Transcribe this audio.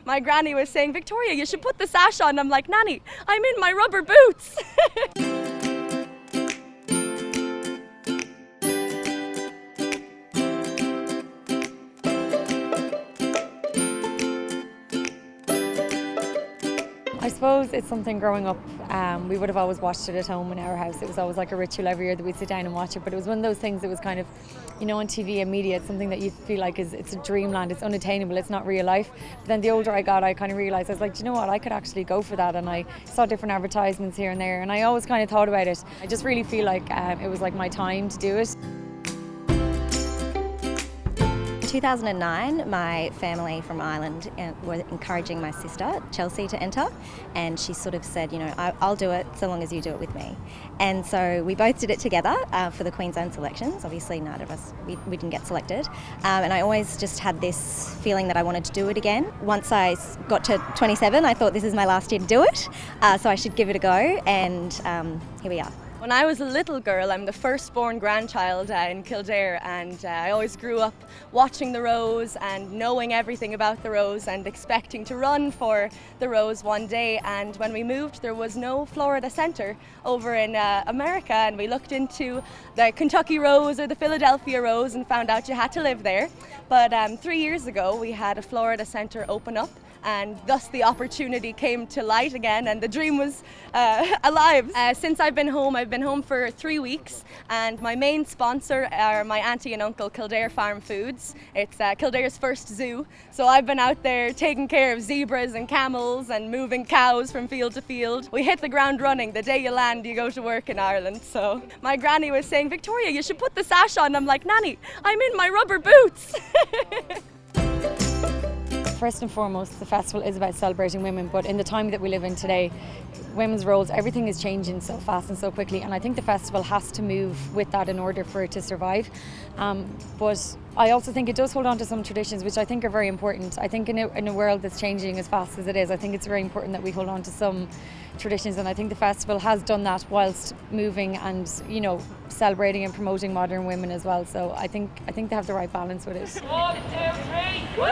My granny was saying, Victoria, you should put the sash on. I'm like, Nanny, I'm in my rubber boots. I suppose it's something growing up, we would have always watched it at home in our house. It was always like a ritual every year that we'd sit down and watch it, but it was one of those things that was kind of, you know, on TV and media, it's something that you feel like it's a dreamland, it's unattainable, it's not real life. But then the older I got, I kind of realised, I was like, do you know what, I could actually go for that, and I saw different advertisements here and there, and I always kind of thought about it. I just really feel like it was like my time to do it. In 2009, my family from Ireland were encouraging my sister, Chelsea, to enter, and she sort of said, you know, I'll do it so long as you do it with me. And so we both did it together for the Queensland selections. Obviously, neither of us, we didn't get selected. And I always just had this feeling that I wanted to do it again. Once I got to 27, I thought this is my last year to do it, so I should give it a go, and here we are. When I was a little girl, I'm the firstborn grandchild in Kildare, and I always grew up watching the Rose and knowing everything about the Rose and expecting to run for the Rose one day. And when we moved, there was no Florida Centre over in America, and we looked into the Kentucky Rose or the Philadelphia Rose and found out you had to live there. But 3 years ago, we had a Florida Centre open up, and thus the opportunity came to light again, and the dream was alive. Since I've been home for 3 weeks, and my main sponsor are my auntie and uncle, Kildare Farm Foods. It's Kildare's first zoo, so I've been out there taking care of zebras and camels and moving cows from field to field. We hit the ground running. The day you land, you go to work in Ireland. So my granny was saying, Victoria, you should put the sash on. I'm like, Nanny, I'm in my rubber boots. First and foremost, the festival is about celebrating women, but in the time that we live in today, women's roles, everything is changing so fast and so quickly, and I think the festival has to move with that in order for it to survive. But I also think it does hold on to some traditions which I think are very important. I think in a world that's changing as fast as it is, I think it's very important that we hold on to some traditions, and I think the festival has done that whilst moving and, you know, celebrating and promoting modern women as well. So I think they have the right balance with it. 1, 2, 3.